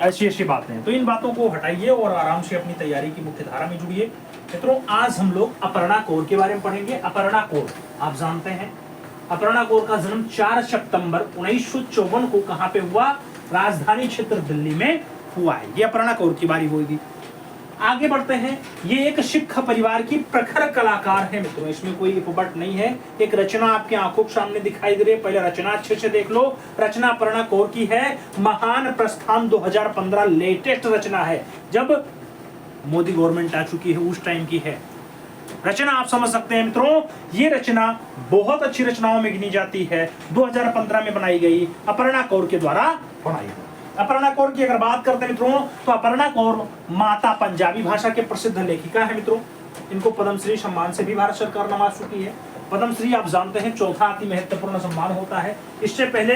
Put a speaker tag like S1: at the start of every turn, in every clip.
S1: ऐसी ऐसी बातें हैं। तो इन बातों को हटाइए और आराम से अपनी तैयारी की मुख्य धारा में जुड़िए। मित्रों, आज हम लोग अपर्णा कौर के बारे में पढ़ेंगे। अपर्णा कौर आप जानते हैं, अपर्णा कौर का जन्म 4 सितंबर 1954 को कहां पे हुआ? राजधानी क्षेत्र दिल्ली में हुआ है। ये अपर्णा कौर की बारी होगी। आगे बढ़ते हैं। ये एक सिख परिवार की प्रखर कलाकार है मित्रों, इसमें कोई उपबट नहीं है। एक रचना आपकी आंखों के सामने दिखाई दे रही है, पहले रचना अच्छे से देख लो। रचना अपर्णा कौर की है, महान प्रस्थान 2015 लेटेस्ट रचना है, जब मोदी गवर्नमेंट आ चुकी है उस टाइम की है रचना। आप समझ सकते हैं मित्रों, ये रचना बहुत अच्छी रचनाओं में गिनी जाती है। 2015 में बनाई गई, अपर्णा कौर के द्वारा बनाई गई। अपर्णा कौर की अगर बात करते हैं मित्रों, तो अपर्णा कौर माता पंजाबी भाषा के प्रसिद्ध लेखिका है मित्रों। इनको पद्मश्री सम्मान से भी भारत सरकार नवाज चुकी है। पद्मश्री आप जानते हैं चौथा अति महत्वपूर्ण सम्मान होता है। इससे पहले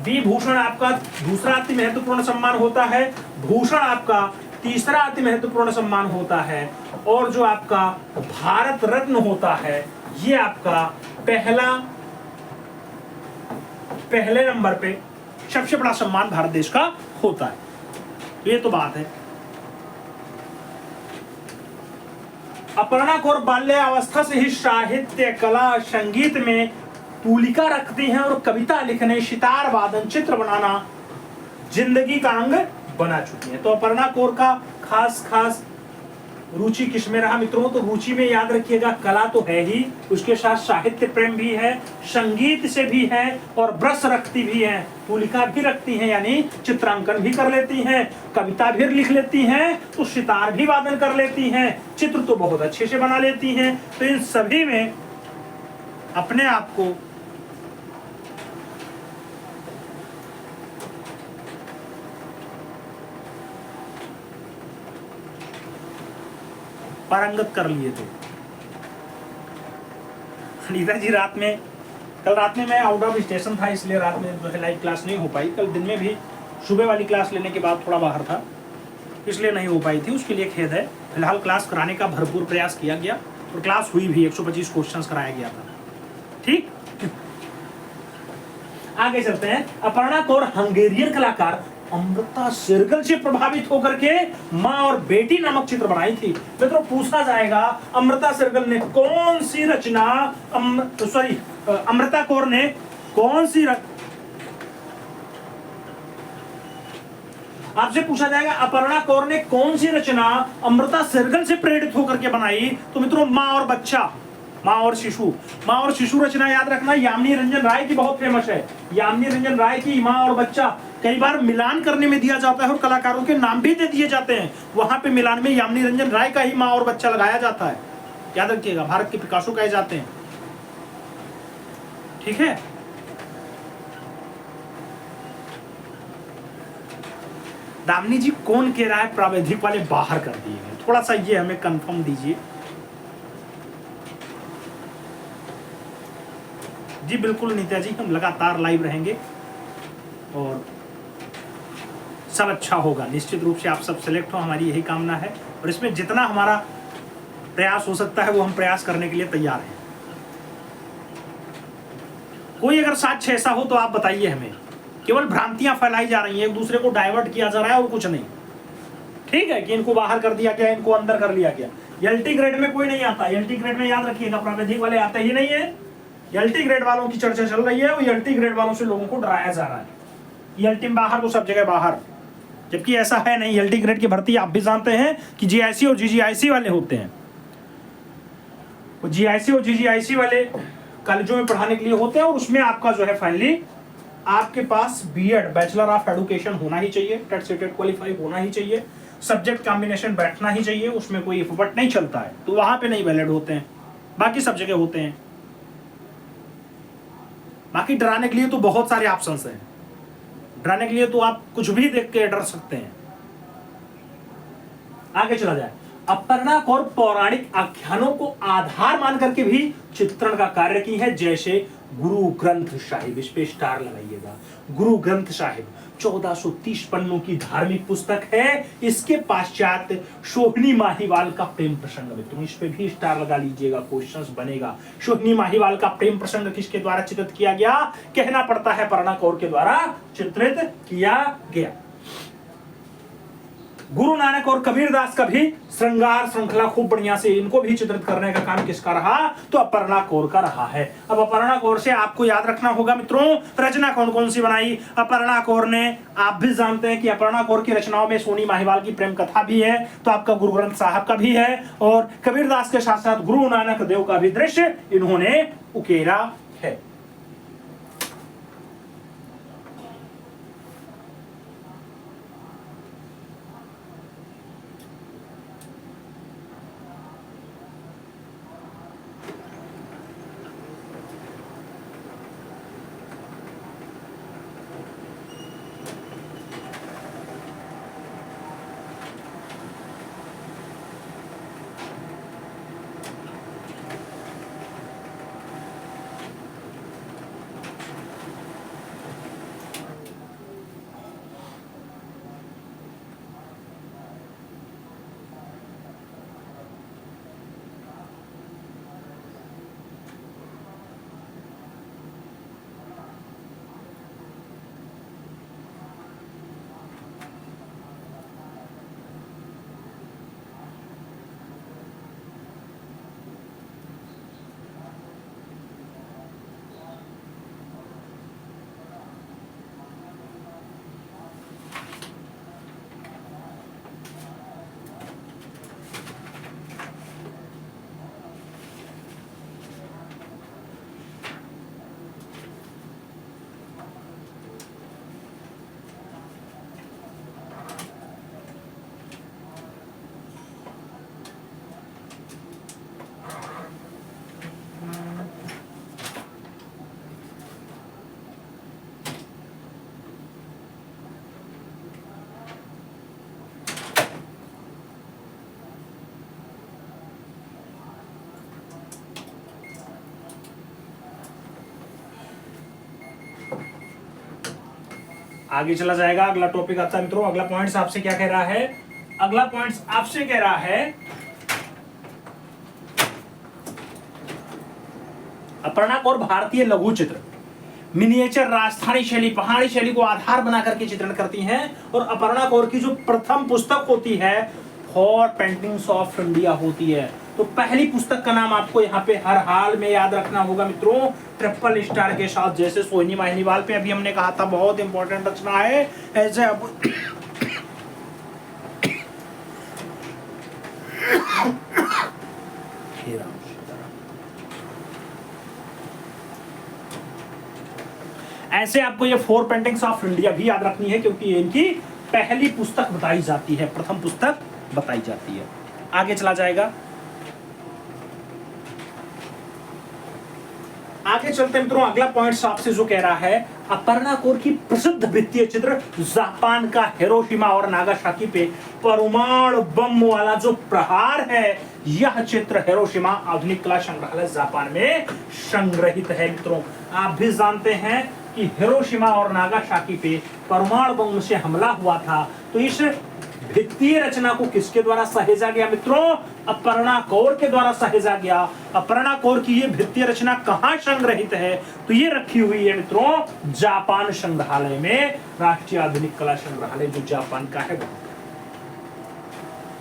S1: विभूषण आपका दूसरा अति महत्वपूर्ण सम्मान होता है। भूषण आपका तीसरा अति महत्वपूर्ण सम्मान होता है। और जो आपका भारत रत्न होता है, ये आपका पहले नंबर पे सबसे बड़ा सम्मान भारत देश का होता है। ये तो बात है। अपर्णा कौर बाल्यावस्था से ही साहित्य, कला, संगीत में भूमिका रखती हैं और कविता लिखने, सितार वादन, चित्र बनाना जिंदगी का अंग बना चुकी हैं। तो अपर्णा कौर का खास रुचि किसमें रहा मित्रों? तो रुचि में याद रखिएगा, कला तो है ही, उसके साथ साहित्य प्रेम भी है, संगीत से भी है, और ब्रश रखती भी है, भूमिका भी रखती हैं, यानी चित्रांकन भी कर लेती हैं, कविता भी लिख लेती हैं, तो सितार भी वादन कर लेती हैं, चित्र तो बहुत अच्छे से बना लेती हैं। तो इन सभी में अपने आप को पारंगत कर लिए थे। नीता जी कल रात में मैं आउट ऑफ स्टेशन था, इसलिए रात में जो है लाइव क्लास नहीं हो पाई। कल दिन में भी सुबह वाली क्लास लेने के बाद थोड़ा बाहर था, इसलिए नहीं हो पाई थी, उसके लिए खेद है। फिलहाल क्लास कराने का भरपूर प्रयास किया गया और क्लास हुई भी, 125 क्वेश्चंस कराया गया था। ठीक, आगे चलते हैं। अपर्णा कौर हंगेरियन कलाकार अमृता शेरगिल से प्रभावित होकर के माँ और बेटी नामक चित्र बनाई थी। मित्रों, पूछा जाएगा अमृता शेरगिल ने कौन सी रचना, अमृता कौर ने कौन सी आपसे पूछा जाएगा अपर्णा कौर ने कौन सी रचना अमृता शेरगिल से प्रेरित होकर के बनाई? तो मित्रों, माँ और बच्चा, माँ और शिशु रचना याद रखना, यामिनी रंजन राय की बहुत फेमस है। यामिनी रंजन राय की माँ और बच्चा कई बार मिलान करने में दिया जाता है और कलाकारों के नाम भी दे दिए जाते हैं। वहां पे मिलान में यामिनी रंजन राय का ही माँ और बच्चा लगाया जाता है। याद रखिएगा, भारत के पिकासो कहे जाते हैं। ठीक है, दामिनी जी कौन कह रहा है प्रावैधिक वाले बाहर कर दिए हैं? थोड़ा सा ये हमें कंफर्म दीजिए। जी बिल्कुल नीता जी, हम लगातार लाइव रहेंगे और सब अच्छा होगा। निश्चित रूप से आप सब सिलेक्ट हो, हमारी यही कामना है और इसमें जितना हमारा प्रयास हो सकता है वो हम प्रयास करने के लिए तैयार हैं। कोई अगर साक्ष्य ऐसा हो तो आप बताइए हमें। केवल भ्रांतियां फैलाई जा रही हैं, एक दूसरे को डाइवर्ट किया जा रहा है और कुछ नहीं। ठीक है कि इनको बाहर कर दिया गया, इनको अंदर कर लिया गया। एलटी ग्रेड में कोई नहीं आता। एलटी ग्रेड में याद रखिएगा प्रावैधिक वाले आते ही नहीं है। एलटी ग्रेड वालों की चर्चा चल रही है, वो एलटी ग्रेड वालों से लोगों को डराया जा रहा है। एलटी में बाहर तो सब जगह बाहर, जबकि ऐसा है नहीं। एलटी ग्रेड की भर्ती आप भी जानते हैं कि जीआईसी और जीजीआईसी वाले होते हैं। जीआईसी और जीजीआईसी वाले कॉलेजों में पढ़ाने के लिए होते हैं और उसमें आपका जो है फाइनली आपके पास बीएड, बैचलर ऑफ एडुकेशन होना ही चाहिए, टेट से टेट क्वालिफाई होना ही चाहिए, सब्जेक्ट कॉम्बिनेशन बैठना ही चाहिए, उसमें कोई फुफट नहीं चलता है। तो वहां पे नहीं वैलिड होते हैं, बाकी सब जगह होते हैं। बाकी डराने के लिए तो बहुत सारे ऑप्शंस हैं। डराने के लिए तो आप कुछ भी देख के डर सकते हैं। आगे चला जाए। अपर्णा कौर पौराणिक आख्यानों को आधार मान करके भी चित्रण का कार्य की है, जैसे गुरु ग्रंथ साहिब, इस पे स्टार लगाइएगा। गुरु ग्रंथ साहिब 1430 पन्नों की धार्मिक पुस्तक है। इसके पश्चात सोहनी माहीवाल का प्रेम प्रसंग, मित्रों इस पे भी स्टार लगा लीजिएगा, क्वेश्चंस बनेगा। सोहनी माहीवाल का प्रेम प्रसंग किसके द्वारा चित्रित किया गया? कहना पड़ता है अपर्णा कौर के द्वारा चित्रित किया गया। गुरु नानक और कबीरदास का भी श्रृंगार श्रृंखला खूब बढ़िया से इनको भी चित्रित करने का काम किसका रहा? तो अपर्णा कौर का रहा है। अब अपर्णा कौर से आपको याद रखना होगा मित्रों, रचना कौन कौन सी बनाई अपर्णा कौर ने। आप भी जानते हैं कि अपर्णा कौर की रचनाओं में सोनी माहीवाल की प्रेम कथा भी है, तो आपका गुरु ग्रंथ साहब का भी है, और कबीरदास के साथ साथ गुरु नानक देव का भी दृश्य इन्होंने उकेरा है। आगे चला जाएगा, अगला टॉपिक आता है मित्रों। अगला पॉइंट्स आपसे क्या कह रहा है? अगला पॉइंट्स आपसे कह रहा है अपर्णा कौर भारतीय लघु चित्र, मिनिएचर, राजस्थानी शैली, पहाड़ी शैली को आधार बना करके चित्रण करती हैं। और अपर्णा कौर की जो प्रथम पुस्तक होती है फॉर पेंटिंग्स ऑफ इंडिया होती है। तो पहली पुस्तक का नाम आपको यहाँ पे हर हाल में याद रखना होगा मित्रों, ट्रिपल स्टार के साथ। जैसे सोहनी माहीवाल पे अभी हमने कहा था बहुत इंपॉर्टेंट रचना है, ऐसे अब ऐसे आपको ये फोर पेंटिंग्स ऑफ इंडिया भी याद रखनी है, क्योंकि इनकी पहली पुस्तक बताई जाती है, प्रथम पुस्तक बताई जाती है। आगे चला जाएगा, आगे चलते हैं मित्रों। अगला पॉइंट आपसे जो कह रहा है अपर्णा कौर की प्रसिद्ध वृत्तीय चित्र जापान का हिरोशिमा और नागासाकी पे परमाणु बम वाला जो प्रहार है, यह चित्र हिरोशिमा आधुनिक कला संग्रहालय जापान में संग्रहित है। मित्रों आप भी जानते हैं कि हिरोशिमा और नागासाकी पे परमाणु बम से हमला हुआ था, तो इस वित्तीय रचना को किसके द्वारा सहेजा गया मित्रों? अपर्णा कौर के द्वारा सहेजा गया। अपर्णा कौर की ये वित्तीय रचना कहां संग्रहित है? तो ये रखी हुई है मित्रों जापान संग्रहालय में, राष्ट्रीय आधुनिक कला संग्रहालय जो जापान का है।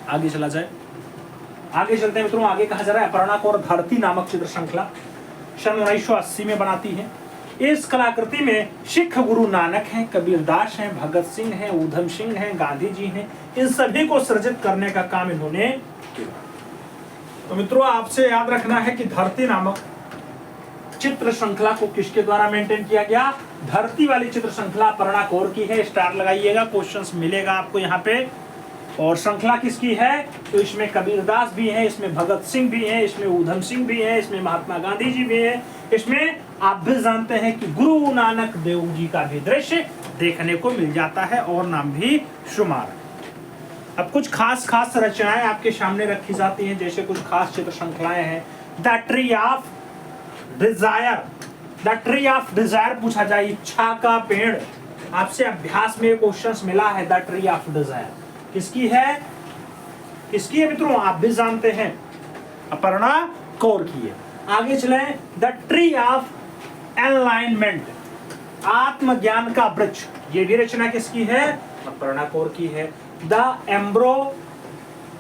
S1: आगे चला जाए, आगे चलते हैं मित्रों। आगे कहा जा रहा है अपर्णा कौर धरती नामक चित्र श्रृंखला सन 1980 में बनाती है। इस कलाकृति में सिख गुरु नानक हैं, कबीरदास हैं, भगत सिंह हैं, ऊधम सिंह हैं, गांधी जी हैं, इन सभी को सृजित करने का काम इन्होंने किया। तो मित्रों आपसे याद रखना है कि धरती नामक चित्र श्रृंखला को किसके द्वारा मेंटेन किया गया? धरती वाली चित्र श्रृंखला अपर्णा कौर की है। स्टार लगाइएगा, क्वेश्चंस मिलेगा आपको यहाँ पे। और श्रृंखला किसकी है? तो इसमें कबीरदास भी है, इसमें भगत सिंह भी है, इसमें ऊधम सिंह भी है, इसमें महात्मा गांधी जी भी है, इसमें आप भी जानते हैं कि गुरु नानक देव जी का भी दृश्य देखने को मिल जाता है और नाम भी शुमार। अब कुछ खास खास रचनाएं आपके सामने रखी जाती हैं, जैसे कुछ खास चित्र श्रृंखलाएं हैं। The tree of desire the tree of desire पूछा जाए, इच्छा का पेड़। आपसे अभ्यास में क्वेश्चंस मिला है, द ट्री ऑफ डिजायर किसकी है? किसकी है मित्रों? आप भी जानते हैं, अपर्णा कौर की है। आगे चलें, द ट्री ऑफ एनलाइनमेंट, आत्मज्ञान का वृक्ष, ये भी रचना किसकी है? अपर्णा कौर की है। द एम्ब्रो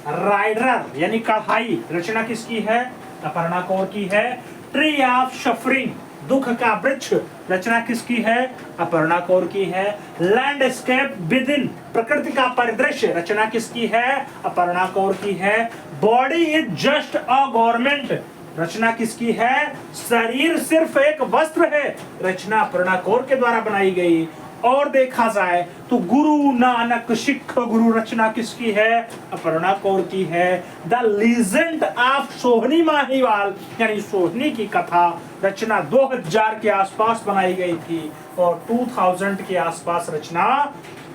S1: राइडर यानी कढ़ाई, रचना किसकी है? अपर्णा कौर की है। ट्री ऑफ सफरिंग, दुख का वृक्ष, रचना किसकी है? अपर्णा कौर की है। लैंडस्केप विदिन, प्रकृति का परिदृश्य, रचना किसकी है? अपर्णा कौर की है। Body is just a government, रचना किसकी है? शरीर सिर्फ एक वस्त्र है, रचना अपर्णा कौर के द्वारा बनाई गई। और देखा जाए तो गुरु नानक सिख गुरु, रचना किसकी है? अपर्णा कौर की है। द लीजेंड ऑफ सोहनी माहीवाल यानी सोहनी की कथा, रचना 2000 के आसपास बनाई गई थी और 2000 के आसपास रचना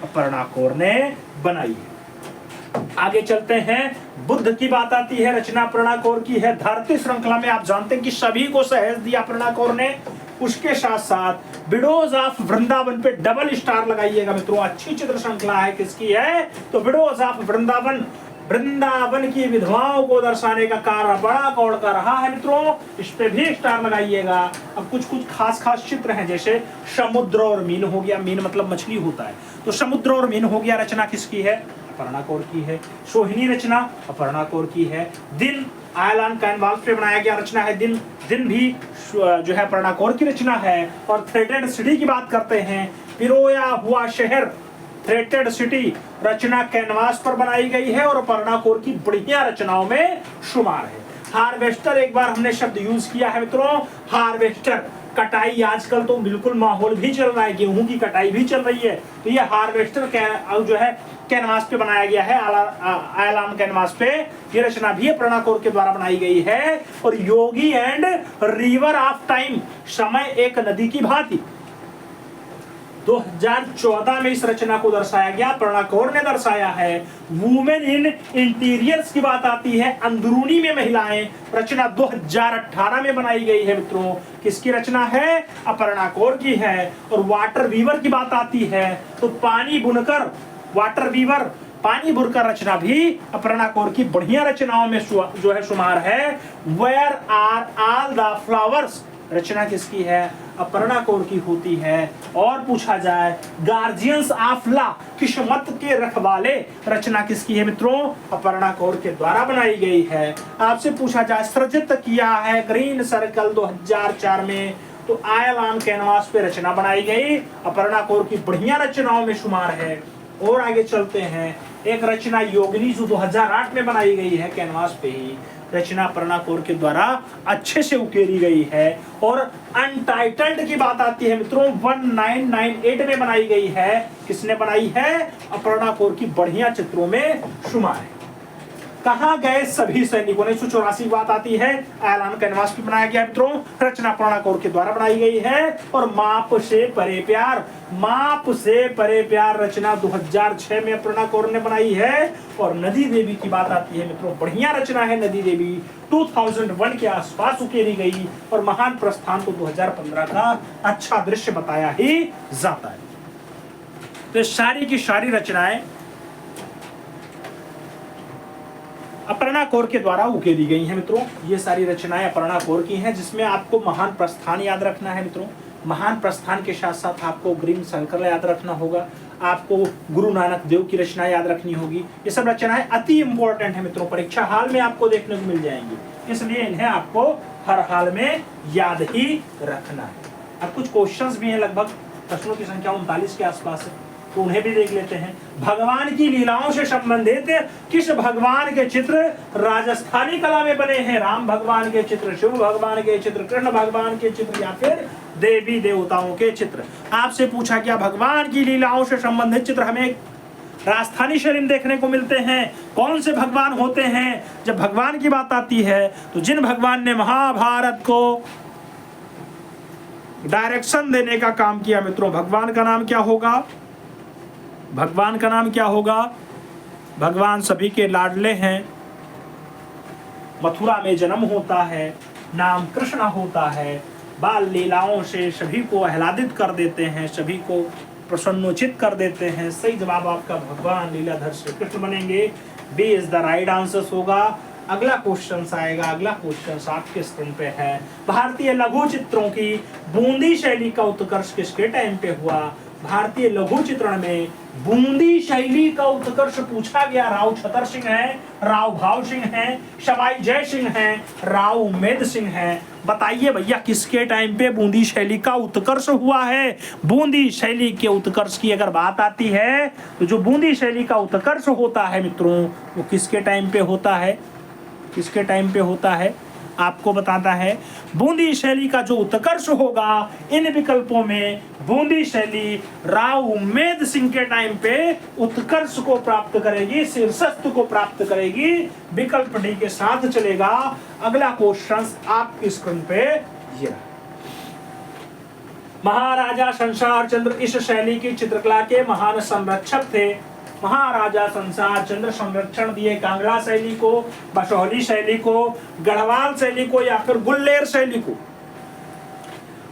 S1: अपर्णा कौर ने बनाई है। आगे चलते हैं, बुद्ध की बात आती है, रचना अपर्णा कौर की है। धरती श्रृंखला में आप जानते हैं कि सभी को सहेज दिया अपर्णा कौर ने। उसके साथ साथ विडोज ऑफ वृंदावन पे डबल स्टार लगाइएगा मित्रों, अच्छी चित्र श्रृंखला है, किसकी है? तो विडोज ऑफ वृंदावन, वृंदावन की विधवाओं को दर्शाने का कार्य अपर्णा कौर का रहा है मित्रों, इस पे भी स्टार लगाइएगा। अब कुछ कुछ खास खास चित्र हैं, जैसे समुद्र और मीन हो गया, मीन मतलब मछली होता है, तो समुद्र और मीन हो गया, रचना किसकी है? अपर्णा कौर की है। सोहिनी रचना अपर्णा कौर की है। दिन आयलान कैनवास पे बनाया गया, रचना है दिन, दिन भी जो है अपर्णा कौर की रचना है। और थ्रेटेड सिटी की बात करते हैं, पिरोया हुआ शहर, थ्रेटेड सिटी, रचना कैनवास पर बनाई गई है और अपर्णा कौर की बढ़िया रचनाओं में शुमार है। हार्वेस्टर, एक बार हमने शब्द यूज किया है मित्रों, हार्वेस्टर, कटाई, आजकल तो बिल्कुल माहौल भी चल रहा है, गेहूं की कटाई भी चल रही है, तो ये हार्वेस्टर जो है कैनवास पे बनाया गया है, आयलान कैनवास पे। ये रचना भी अपर्णा कौर के द्वारा बनाई गई है। और योगी एंड रिवर ऑफ टाइम, समय एक नदी की भांति, 2014 में इस रचना को दर्शाया गया, अपर्णा कौर ने दर्शाया है। वुमेन इन इंटीरियर्स की बात आती है, अंदरूनी में महिलाएं, रचना 2018 में बनाई गई है मित्रों, किसकी रचना है? अपर्णा कौर की है। और वाटर वीवर की बात आती है, तो पानी बुनकर, वाटर वीवर, पानी बुनकर, रचना भी अपर्णा कौर की बढ़िया रचनाओं में जो है शुमार है। Where are all the flowers, रचना किसकी है? अपर्णा कौर की होती है। और पूछा जाए, गार्जियंस ऑफ लॉ, किस्मत के रखवाले, रचना किसकी है मित्रों? अपर्णा कौर के द्वारा बनाई गई है। आपसे पूछा जाए, सृजित किया है ग्रीन सर्कल 2004 में, तो आयलान कैनवास पे रचना बनाई गई, अपर्णा कौर की बढ़िया रचनाओं में शुमार है। और आगे चलते हैं, एक रचना योगिनी जो 2008 में बनाई गई है कैनवास पे ही, रचना अपर्णा कौर के द्वारा अच्छे से उकेरी गई है। और अनटाइटल्ड की बात आती है मित्रों, 1998 में बनाई गई है, किसने बनाई है? अपर्णा कौर की बढ़िया चित्रों में शुमार है। कहां गए सभी सैनिकों, 1984 की बात आती है, आयलान कैनवास पे बनाया गया मित्रों, रचना अपर्णा कौर के द्वारा बनाई गई है। और माप से परे प्यार, माप से परे प्यार, रचना 2006 में अपर्णा कौर ने बनाई है। और नदी देवी की बात आती है मित्रों, बढ़िया रचना है नदी देवी, 2001 के आसपास उकेरी गई। और महान प्रस्थान तो 2015 का अच्छा दृश्य बताया ही जाता है। तो सारी की सारी रचनाएं अपर्णा कौर के द्वारा उकेरी गई हैं मित्रों। ये सारी रचनाएं अपर्णा कौर की हैं, जिसमें आपको महान प्रस्थान याद रखना है मित्रों। महान प्रस्थान के साथ साथ आपको ग्रीन सर्कल याद रखना होगा, आपको गुरु नानक देव की रचना याद रखनी होगी। ये सब रचनाएं अति इंपॉर्टेंट है मित्रों, परीक्षा हाल में आपको देखने को मिल जाएंगी, इसलिए इन्हें आपको हर हाल में याद ही रखना है। अब कुछ क्वेश्चंस भी हैं, लगभग प्रश्नों की संख्या 39 के आसपास है, तो उन्हें भी देख लेते हैं। भगवान की लीलाओं से संबंधित किस भगवान के चित्र राजस्थानी कला में बने हैं? राम भगवान के चित्र, शिव भगवान के चित्र, कृष्ण भगवान के चित्र, या फिर देवी देवताओं के चित्र? आपसे पूछा गया भगवान की लीलाओं से संबंधित चित्र हमें राजस्थानी शैली में देखने को मिलते हैं। कौन से भगवान होते हैं? जब भगवान की बात आती है तो जिन भगवान ने महाभारत को डायरेक्शन देने का काम किया मित्रों, भगवान का नाम क्या होगा? भगवान का नाम क्या होगा? भगवान सभी के लाडले हैं, मथुरा में जन्म होता है, नाम कृष्ण होता है, बाल लीलाओं से सभी को आह्लादित कर देते हैं, सभी को प्रसन्नोचित कर देते हैं। सही जवाब आपका भगवान लीलाधर श्री कृष्ण बनेंगे। B is the right answer होगा। अगला क्वेश्चन आएगा, अगला क्वेश्चन आपके स्क्रीन पे है। भारतीय लघु चित्रों की बूंदी शैली का उत्कर्ष किसके टाइम पे हुआ? भारतीय लघु चित्रण में बूंदी शैली का उत्कर्ष पूछा गया। राव छतर सिंह है, राव भाव सिंह है, सवाई जय सिंह है, राव उमेद सिंह है। बताइए भैया किसके टाइम पे बूंदी शैली का उत्कर्ष हुआ है? बूंदी शैली के उत्कर्ष की अगर बात आती है तो जो बूंदी शैली का उत्कर्ष होता है मित्रों वो किसके टाइम पे होता है? किसके टाइम पे होता है आपको बताता है। बूंदी शैली का जो उत्कर्ष होगा इन विकल्पों में बूंदी शैली राव उमेद सिंह के टाइम पे उत्कर्ष को प्राप्त करेगी, शीर्षस्थ को प्राप्त करेगी। विकल्प डी के साथ चलेगा। अगला क्वेश्चन आपकी स्क्रीन पे ये रहा। महाराजा संसार चंद्र इस शैली की चित्रकला के महान संरक्षक थे। महाराजा संसार चंद्र संरक्षण दिए कांगड़ा शैली को, बसोहली शैली को, गढ़वाल शैली को या फिर गुल्लेर शैली को?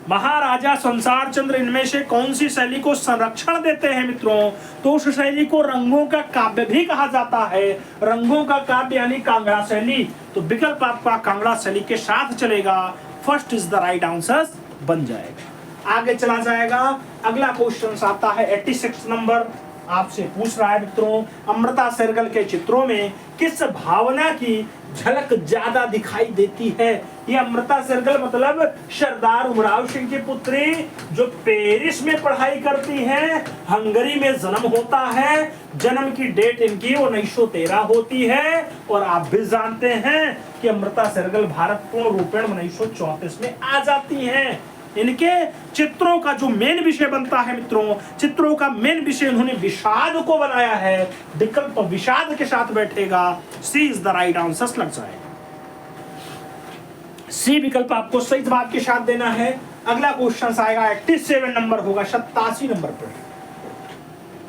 S1: महाराजा संसार चंद्र इनमें से कौन सी शैली को संरक्षण देते हैं मित्रों? तो उस शैली को रंगों का काव्य भी कहा जाता है। रंगों का काव्य यानी कांगड़ा शैली। तो विकल्प आपका कांगड़ा शैली के साथ चलेगा। First is the right answer बन जाएगा। आगे चला जाएगा। अगला क्वेश्चन आता है 86 नंबर। आपसे पूछ रहा है मित्रों, अमृता शेरगिल के चित्रों में किस भावना की झलक ज्यादा दिखाई देती है? ये अमृता शेरगिल मतलब सरदार उमराव सिंह की पुत्री जो पेरिस में पढ़ाई करती है, हंगरी में जन्म होता है। जन्म की डेट इनकी 1913 होती है और आप भी जानते हैं कि अमृता शेरगिल भारत पूर्ण रूपेण 1934 में आ जाती हैं। इनके चित्रों का जो मेन विषय बनता है मित्रों, चित्रों का मेन विषय इन्होंने विषाद को बनाया है। विकल्प विषाद के साथ बैठेगा। सी इज द राइट आंसर लग जाएगा। सी विकल्प आपको सही जवाब के साथ देना है। अगला क्वेश्चन आएगा 87 नंबर होगा। 87 नंबर पर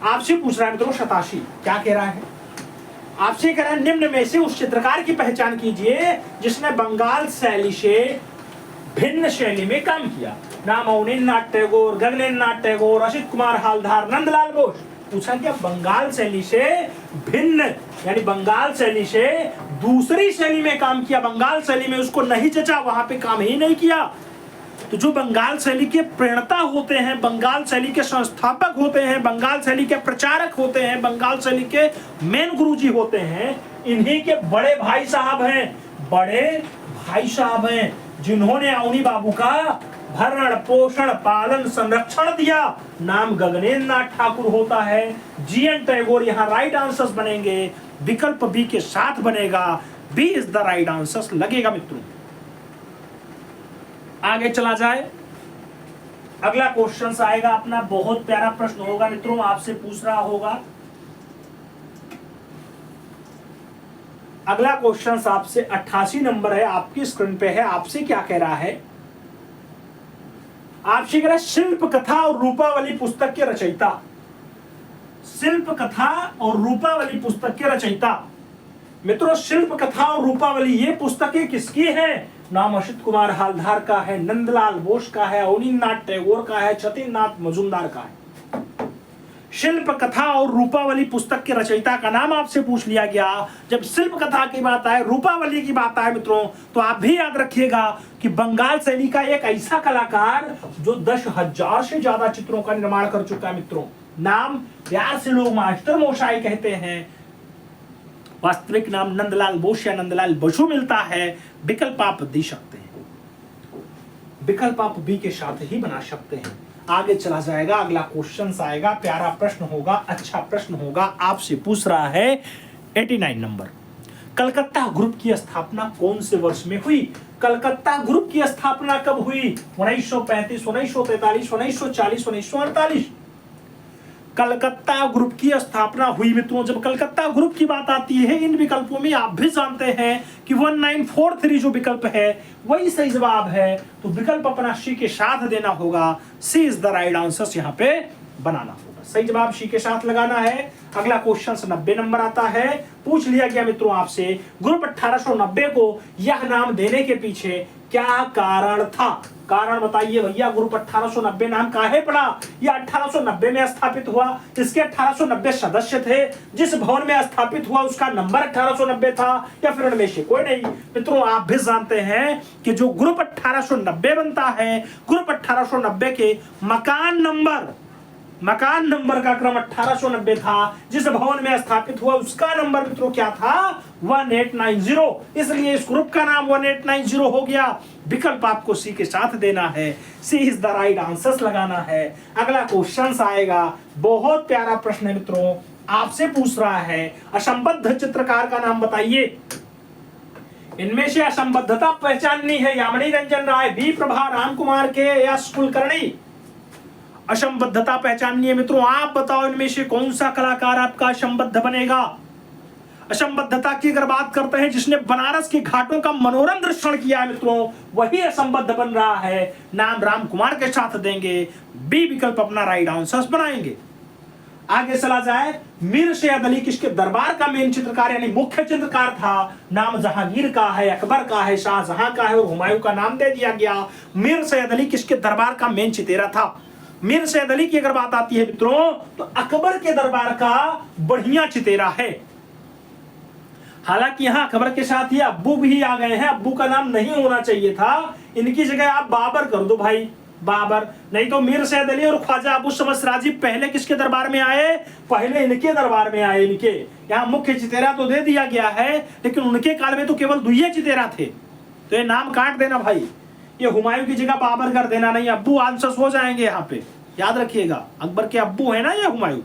S1: आपसे पूछ रहा है मित्रों 87 क्या कह रहा है? आपसे कह रहा है निम्न में से उस चित्रकार की पहचान कीजिए जिसने बंगाल शैली से भिन्न शैली में काम किया। नाम अवनीन्द्रनाथ टैगोर, गगनेन्द्रनाथ टैगोर, असित कुमार हालदार, नंदलाल बोस। पूछा क्या बंगाल शैली से भिन्न यानी बंगाल शैली से दूसरी शैली में काम किया। बंगाल शैली में उसको नहीं जचा, वहां पे काम ही नहीं किया। तो जो बंगाल शैली के प्रेरणता होते हैं, बंगाल शैली के संस्थापक होते हैं, बंगाल शैली के प्रचारक होते हैं, बंगाल शैली के मेन गुरुजी होते हैं, इन्हीं के बड़े भाई साहब हैं। बड़े भाई साहब हैं जिन्होंने अवनी बाबू का भरण पोषण पालन संरक्षण दिया। नाम गगनेन्द्रनाथ ठाकुर होता है। जीएन टैगोर यहाँ राइट आंसर बनेंगे। विकल्प बी के साथ बनेगा। B is the right answer लगेगा मित्रों। आगे चला जाए। अगला क्वेश्चन आएगा अपना, बहुत प्यारा प्रश्न होगा मित्रों, आपसे पूछ रहा होगा। अगला क्वेश्चन आपसे 88 नंबर है, आपकी स्क्रीन पे है। आपसे क्या कह रहा है? आपसे कह रहा है शिल्प कथा और रूपावली पुस्तक के रचयिता। शिल्प कथा और रूपावली पुस्तक के रचयिता मित्रों, शिल्प कथा और रूपावली ये पुस्तकें किसकी हैं? नाम असित कुमार हालदार का है, नंदलाल बोस का है, अवनीन्द्रनाथ टैगोर का है, छतीन्द्रनाथ मजूमदार का है। शिल्प कथा और रूपावली पुस्तक के रचयिता का नाम आपसे पूछ लिया गया। जब शिल्प कथा की बात आए, रूपावली की बात आए मित्रों, तो आप भी याद रखिएगा कि बंगाल शैली का एक ऐसा कलाकार जो 10,000 से ज्यादा चित्रों का निर्माण कर चुका है मित्रों। नाम प्यार से लोग मास्टर मोशाई कहते हैं। वास्तविक नाम नंदलाल बोस या नंदलाल बसु मिलता है। विकल्प आप दे सकते हैं, विकल्प आप बी के साथ ही बना सकते हैं। आगे चला जाएगा। अगला क्वेश्चन आएगा, प्यारा प्रश्न होगा, अच्छा प्रश्न होगा। आपसे पूछ रहा है 89 नंबर। कलकत्ता ग्रुप की स्थापना कौन से वर्ष में हुई? कलकत्ता ग्रुप की स्थापना कब हुई? 1935, 1943, 1940, 1948। कलकत्ता ग्रुप की स्थापना हुई मित्रों। जब कलकत्ता ग्रुप की बात आती है, इन विकल्पों में आप भी जानते हैं कि 1943 जो विकल्प है वही सही जवाब है। तो विकल्प अपना सी के साथ देना होगा। सी इज द राइट आंसर यहाँ पे बनाना होगा। सही जवाब सी के साथ लगाना है। अगला क्वेश्चन 90 नंबर आता है। पूछ लिया गया मित्रों आपसे, ग्रुप 1890 को यह नाम देने के पीछे क्या कारण था? कारण बताइए भैया। ग्रुप 1890 नाम काहे पड़ा? यह 1890 में स्थापित हुआ। इसके 1890 सदस्य थे। जिस भवन में स्थापित हुआ उसका नंबर 1890 था, या फिर उनमें से कोई नहीं? मित्रों, आप भी जानते हैं कि जो ग्रुप 1890 बनता है, ग्रुप 1890 के मकान नंबर का क्रम 1890 था। जिस भवन में स्थापित हुआ उसका नंबर मित्रों क्या था? 1890। इसलिए इस ग्रुप का नाम 1890 हो गया। विकल्प आपको सी के साथ देना है। सी इज द राइट आंसर लगाना है। अगला क्वेश्चन आएगा, बहुत प्यारा प्रश्न है मित्रों, आपसे पूछ रहा है असंबद्ध चित्रकार का नाम बताइए। इनमें से असंबद्धता पहचाननी है यामिनी रंजन राय, बी प्रभा राम कुमार के, या कुलकर्णी। असंबद्धता पहचाननी है मित्रों। आप बताओ इनमें से कौन सा कलाकार आपका असंबद्ध बनेगा? असंबद्धता की अगर बात करते हैं, जिसने बनारस के घाटों का मनोरम दृश्य किया है मित्रों, वही असंबद्ध बन रहा है। नाम राम कुमार के साथ देंगे। बी विकल्प अपना राइट आंसर बनाएंगे। आगे चला जाए, मीर सैयद अली किसके दरबार का मेन चित्रकार यानी मुख्य चित्रकार था? नाम जहांगीर का है, अकबर का है, शाहजहां का है और हुमायूं का नाम दे दिया गया। मीर सैयद अली किसके दरबार का मेन चितेरा था? मीर सैयद अली की अगर बात आती है मित्रों, तो अकबर के दरबार का बढ़िया चितेरा है। हालांकि यहां अकबर के साथ ही अब्बू भी आ गए हैं। अब्बू का नाम नहीं होना चाहिए था, इनकी जगह आप बाबर कर दो भाई, बाबर। नहीं तो मीर सैयद अली और ख्वाजा अबू समद सिराजी पहले किसके दरबार में आए? पहले इनके दरबार में आए। इनके यहाँ मुख्य चितेरा तो दे दिया गया है, लेकिन उनके काल में तो केवल दुइये चितेरा थे। तो ये नाम काट देना भाई, ये हुमायूं की जगह बाबर कर देना। नहीं, अब्बू आंसर हो जाएंगे यहाँ पे, याद रखिएगा। अकबर के अब्बू है ना ये हुमायूं,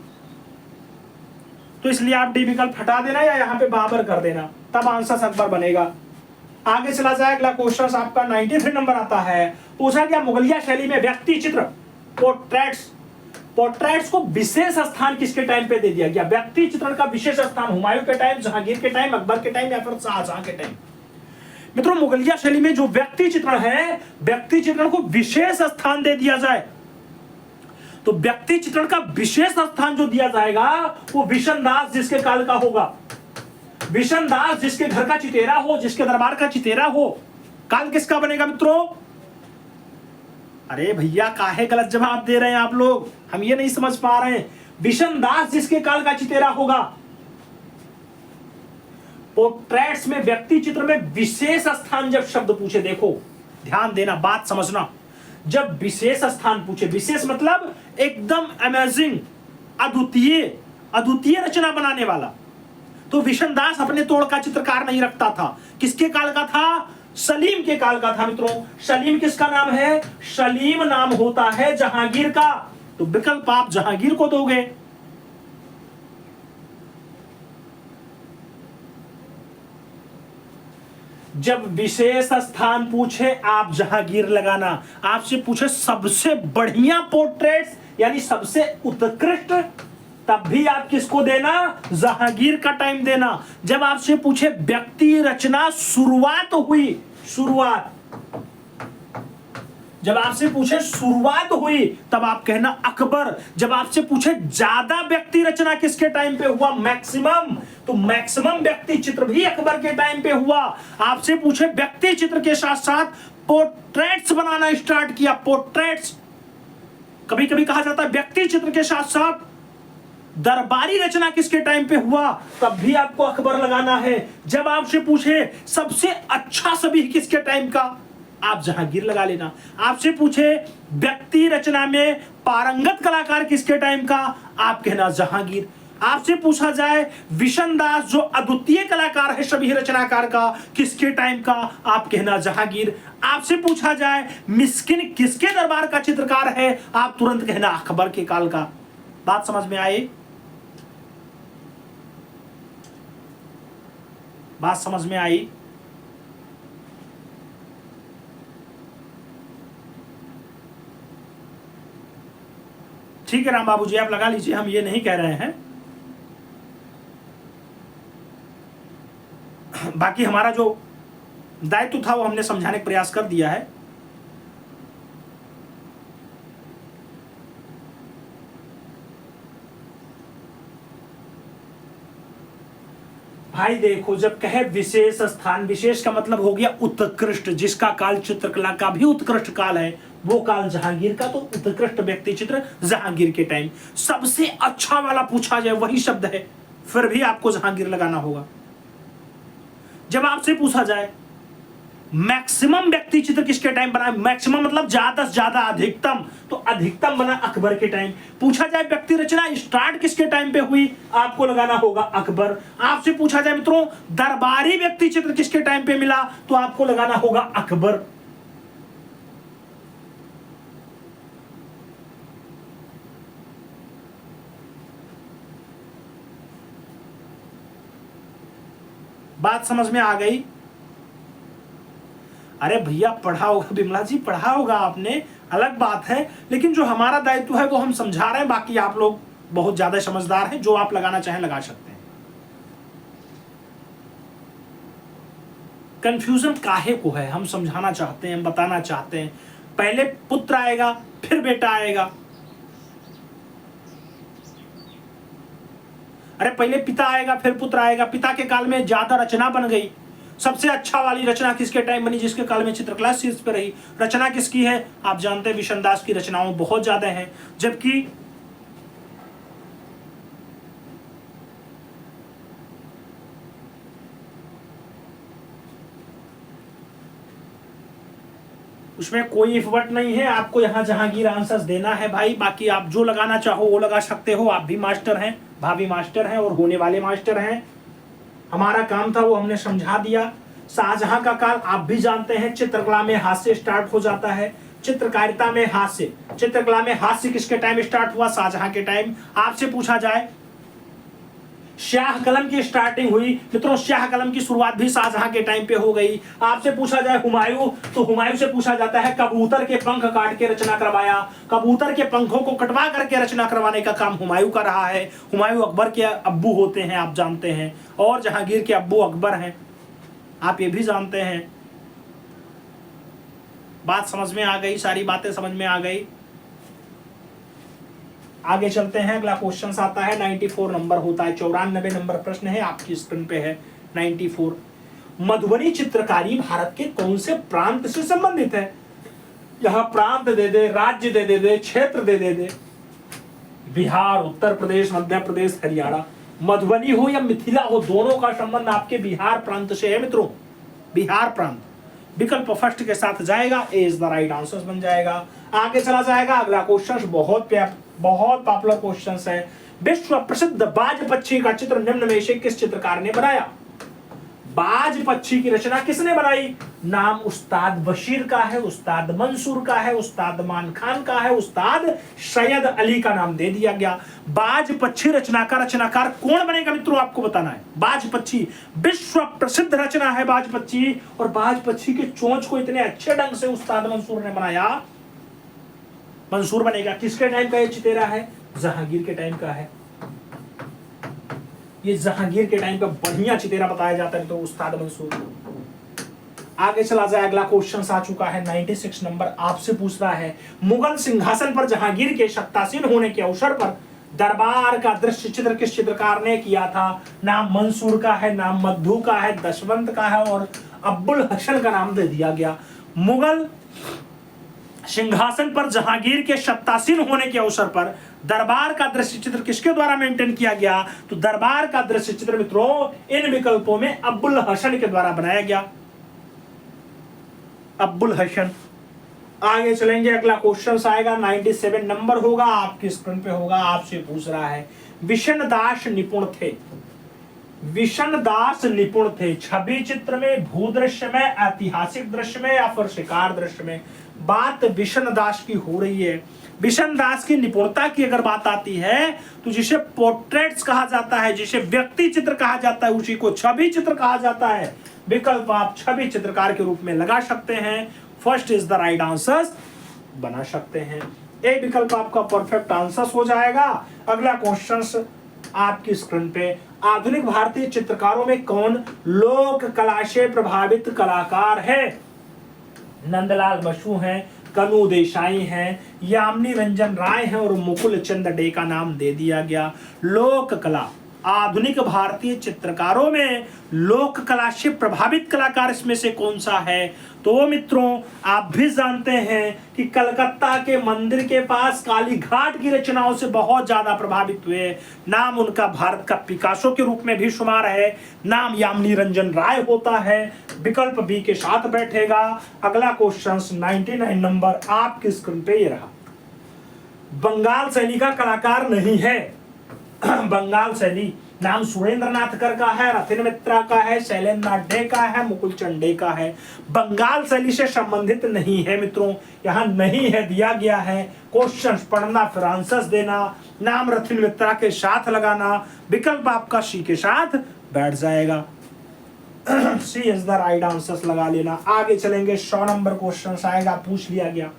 S1: तो इसलिए आप डी विकल्प हटा देना या यहाँ पे बाबर कर देना, तब आंसर अकबर बनेगा। आगे चला जाए, अगला क्वेश्चन आपका 93 नंबर आता है। पूछा गया मुगलिया शैली में व्यक्ति चित्र पोर्ट्रेट्स को विशेष स्थान किसके टाइम पे दे दिया गया? व्यक्ति चित्रण का विशेष स्थान हुमायूं के टाइम, जहांगीर के टाइम, अकबर के टाइम, या फिर शाहजहां के टाइम? मित्रों, मुगलिया शैली में जो व्यक्ति चित्रण है, व्यक्ति चित्रण को विशेष स्थान दे दिया जाए, तो व्यक्ति चित्रण का विशेष स्थान जो दिया जाएगा वो विशन दास जिसके काल का होगा। विशन दास जिसके घर का चितेरा हो, जिसके दरबार का चितेरा हो, काल किसका बनेगा मित्रों? अरे भैया, काहे गलत जवाब दे रहे हैं आप लोग? हम ये नहीं समझ पा रहे हैं। विशन दास जिसके काल का चितेरा होगा। पोर्ट्रेट्स में, व्यक्ति चित्र में विशेष स्थान जब शब्द पूछे, देखो ध्यान देना, बात समझना। जब विशेष स्थान पूछे, विशेष मतलब एकदम अमेजिंग, अद्वितीय रचना बनाने वाला, तो विशन दास अपने तोड़ का चित्रकार नहीं रखता था। किसके काल का था? सलीम के काल का था मित्रों। सलीम किसका नाम है? सलीम नाम होता है जहांगीर का, तो विकल्प आप जहांगीर को दोगे। जब विशेष स्थान पूछे आप जहांगीर लगाना। आपसे पूछे सबसे बढ़िया पोर्ट्रेट्स यानी सबसे उत्कृष्ट, तब भी आप किसको देना? जहांगीर का टाइम देना। जब आपसे पूछे व्यक्ति रचना शुरुआत हुई, जब आपसे पूछे शुरुआत हुई, तब आप कहना अकबर। जब आपसे पूछे ज्यादा व्यक्ति रचना किसके टाइम पे हुआ? मैक्सिमम, तो मैक्सिमम व्यक्ति चित्र भी अकबर के टाइम पे हुआ। आपसे पूछे व्यक्ति चित्र के साथ साथ पोर्ट्रेट्स बनाना स्टार्ट किया, पोर्ट्रेट्स। कभी कभी कहा जाता है व्यक्ति चित्र के साथ साथ दरबारी रचना किसके टाइम पे हुआ, तब भी आपको अकबर लगाना है। जब आपसे पूछे सबसे अच्छा छवि किसके टाइम का, आप जहांगीर लगा लेना। आपसे पूछे व्यक्ति रचना में पारंगत कलाकार किसके टाइम का, आप कहना जहांगीर। आपसे पूछा जाए विशन दास जो अद्वितीय कलाकार है छवि रचनाकार का, किसके टाइम का, आप कहना जहांगीर। आपसे पूछा जाए मिस्किन किसके दरबार का चित्रकार है, आप तुरंत कहना अकबर के काल का। बात समझ में आई? बात समझ में आई? ठीक है राम बाबू जी, आप लगा लीजिए, हम ये नहीं कह रहे हैं। बाकी हमारा जो दायित्व था वो हमने समझाने का प्रयास कर दिया है। भाई देखो, जब कहे विशेष स्थान, विशेष का मतलब हो गया उत्कृष्ट, जिसका काल चित्रकला का भी उत्कृष्ट काल है, वो काल जहांगीर का, तो उत्कृष्ट व्यक्ति चित्र जहांगीर के टाइम। सबसे अच्छा वाला पूछा जाए वही शब्द है, फिर भी आपको जहांगीर लगाना होगा। जब आपसे पूछा जाए मैक्सिमम व्यक्ति चित्र किसके टाइम बना, मैक्सिमम मतलब ज्यादा से ज्यादा, अधिकतम, तो अधिकतम बना अकबर के टाइम। पूछा जाए व्यक्ति रचना स्टार्ट किसके टाइम पे हुई, आपको लगाना होगा अकबर। आपसे पूछा जाए मित्रों दरबारी व्यक्ति चित्र किसके टाइम पे मिला, तो आपको लगाना होगा अकबर। बात समझ में आ गई? अरे भैया पढ़ा होगा, बिमला जी पढ़ा होगा आपने, अलग बात है, लेकिन जो हमारा दायित्व है वो हम समझा रहे हैं। बाकी आप लोग बहुत ज्यादा समझदार हैं, जो आप लगाना चाहें लगा सकते हैं। कंफ्यूजन काहे को है, हम समझाना चाहते हैं, बताना चाहते हैं। पहले पुत्र आएगा फिर बेटा आएगा। अरे पहले पिता आएगा फिर पुत्र आएगा। पिता के काल में ज्यादा रचना बन गई। सबसे अच्छा वाली रचना किसके टाइम बनी, जिसके काल में चित्रकला शीर्ष पे रही। रचना किसकी है, आप जानते हैं विशन दास की रचनाओं बहुत ज्यादा हैं, जबकि उसमें कोई इफवर्ट नहीं है। आपको यहाँ जहांगीर आंसर्स देना है भाई, बाकी आप जो लगाना चाहो वो लगा सकते हो। आप भी मास्टर हैं, भाभी मास्टर हैं और होने वाले मास्टर हैं। हमारा काम था वो हमने समझा दिया। शाहजहां का काल आप भी जानते हैं, चित्रकला में हास्य स्टार्ट हो जाता है। चित्रकारिता में हास्य, चित्रकला में हास्य किसके टाइम स्टार्ट हुआ, शाहजहां के टाइम। आपसे पूछा जाए शाह कलम की स्टार्टिंग हुई, मित्रों शाह कलम की शुरुआत भी शाहजहां के टाइम पे हो गई। आपसे पूछा जाए हुमायूं, तो हुमायूं से पूछा जाता है कबूतर के पंख काट के रचना करवाया। कबूतर के पंखों को कटवा करके रचना करवाने का काम हुमायूं का रहा है। हुमायूं अकबर के अब्बू होते हैं, आप जानते हैं, और जहांगीर के अब्बू अकबर हैं, आप ये भी जानते हैं। बात समझ में आ गई, सारी बातें समझ में आ गई। आगे चलते हैं, अगला क्वेश्चन आता है 94 नंबर होता है, 94 नंबर प्रश्न है, आपकी स्क्रीन पे है 94। मधुबनी चित्रकारी भारत के कौन से प्रांत से संबंधित है। यहां प्रांत दे दे, राज्य दे दे, क्षेत्र दे दे, बिहार, उत्तर प्रदेश, मध्य प्रदेश, हरियाणा। मधुबनी हो या मिथिला हो, दोनों का संबंध आपके बिहार प्रांत से है मित्रों, बिहार प्रांत। विकल्प फर्स्ट के साथ जाएगा, ए इज द राइट आंसर बन जाएगा। आगे चला जाएगा अगला क्वेश्चन, बहुत पॉपुलर क्वेश्चन है। विश्व प्रसिद्ध बाज पक्षी का चित्र निम्न में से किस चित्रकार ने बनाया। बाज पक्षी की रचना किसने बनाई। नाम उस्ताद बशीर का है, उस्ताद मंसूर का है, उस्ताद मान खान का है, उस्ताद सैयद अली का नाम दे दिया गया। बाज पक्षी रचना का रचनाकार कौन बनेगा मित्रों, आपको बताना है। बाज पक्षी विश्व प्रसिद्ध रचना है बाज पक्षी, और बाज पक्षी के चोंच को इतने अच्छे ढंग से उस्ताद मंसूर ने बनाया। मंसूर बनेगा। किसके टाइम का ये चितेरा है, जहांगीर के टाइम का है। ये जहांगीर के टाइम का बढ़िया चितेरा बताया जाता है तो उस्ताद मंसूर। आगे चला जाए, अगला क्वेश्चन आ चुका है 96 नंबर, आपसे पूछ रहा है मुगल सिंहासन पर जहांगीर के सत्तासीन होने के अवसर पर दरबार का दृश्य चित्र किस चित्रकार ने किया था। नाम मंसूर का है, नाम मध्धु का है, दशवंत का है और अब्बुल हसन का नाम दे दिया गया। मुगल सिंहासन पर जहांगीर के सत्तासीन होने के अवसर पर दरबार का दृश्य चित्र किसके द्वारा मेंटेन किया गया, तो दरबार का दृश्य चित्र मित्रों इन विकल्पों में अब्बुल हसन के द्वारा बनाया गया, अब्बुल हसन। आगे चलेंगे, अगला क्वेश्चन आएगा 97 नंबर होगा, आपकी स्क्रीन पे होगा। आपसे पूछ रहा है विशन दास निपुण थे, विशन दास निपुण थे छवि चित्र में, भूदृश्य में, ऐतिहासिक दृश्य में या फिर शिकार दृश्य में। बात विशन दास की हो रही है। विशन दास की निपुणता की अगर बात आती है तो जिसे पोर्ट्रेट्स कहा जाता है, जिसे व्यक्ति चित्र कहा जाता है, उसी को छवि चित्र कहा जाता है। विकल्प आप छवि चित्रकार के रूप में लगा सकते हैं। First is the right answer बना सकते हैं। ए विकल्प आपका परफेक्ट आंसर हो जाएगा। अगला क्वेश्चन आपकी स्क्रीन पे, आधुनिक भारतीय चित्रकारों में कौन लोक कला से प्रभावित कलाकार है। नंदलाल बसु हैं, कनु देसाई हैं, यामिनी रंजन राय हैं और मुकुल चंद डे का नाम दे दिया गया। लोक कला, आधुनिक भारतीय चित्रकारों में लोक कला से प्रभावित कलाकार इसमें से कौन सा है? तो वो मित्रों आप भी जानते हैं कि कलकत्ता के मंदिर के पास काली घाट की रचनाओं से बहुत ज्यादा प्रभावित हुए। नाम उनका भारत का पिकासो के रूप में भी शुमार है। नाम यामिनी रंजन राय होता है। विकल्प बी के साथ बैठेगा। अगला क्वेश्चन 99 नंबर आपकी स्क्रीन पे ये रहा। बंगाल शैली का कलाकार नहीं है। बंगाल शैली नाम सुरेंद्रनाथ कर का है, रथिन मित्रा का है, शैलेंद्र नाथ डे का है, मुकुल चंद डे का है। बंगाल शैली से संबंधित नहीं है मित्रों, यहाँ नहीं है दिया गया है। क्वेश्चंस पढ़ना फिर आंसर्स देना, नाम रथिन मित्रा के साथ लगाना, विकल्प आपका सी के साथ बैठ जाएगा। सी इज द राइट आंसर्स लगा लेना। आगे चलेंगे 100 नंबर क्वेश्चन आएगा, पूछ लिया गया।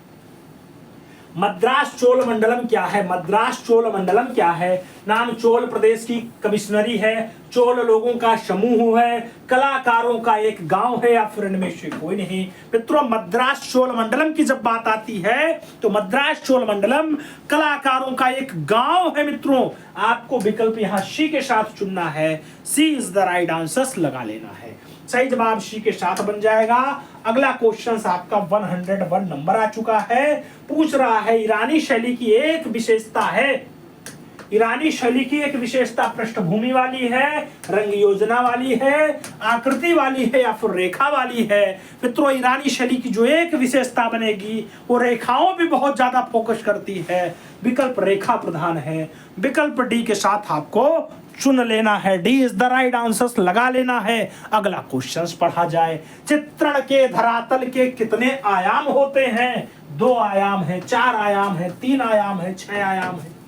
S1: मद्रास चोल मंडलम क्या है? मद्रास चोल मंडलम क्या है? नाम चोल प्रदेश की कमिश्नरी है, चोल लोगों का समूह है, कलाकारों का एक गांव है, या फिर इनमें से कोई नहीं। मित्रों मद्रास चोल मंडलम की जब बात आती है तो मद्रास चोल मंडलम कलाकारों का एक गांव है। मित्रों आपको विकल्प यहाँ सी के साथ चुनना है। सी इज द राइट आंसर लगा लेना है। सही जवाब सी के साथ बन जाएगा। अगला क्वेश्चन आपका 101 नंबर आ चुका है। पूछ रहा है ईरानी शैली की एक विशेषता है। ईरानी शैली की एक विशेषता पृष्ठभूमि वाली है, रंग योजना वाली है, आकृति वाली है, या फिर रेखा वाली है। मित्रों ईरानी शैली की जो एक विशेषता बनेगी वो रेखाओं पे बहुत ज्यादा फोकस करती है। विकल्प रेखा प्रधान है। विकल्प डी के साथ आपको चुन लेना है। D is the right answer लगा लेना है। अगला क्वेश्चन पढ़ा जाए। चित्रण के धरातल के कितने आयाम होते हैं? 2 आयाम है, 4 आयाम है, 3 आयाम है, 6 आयाम है।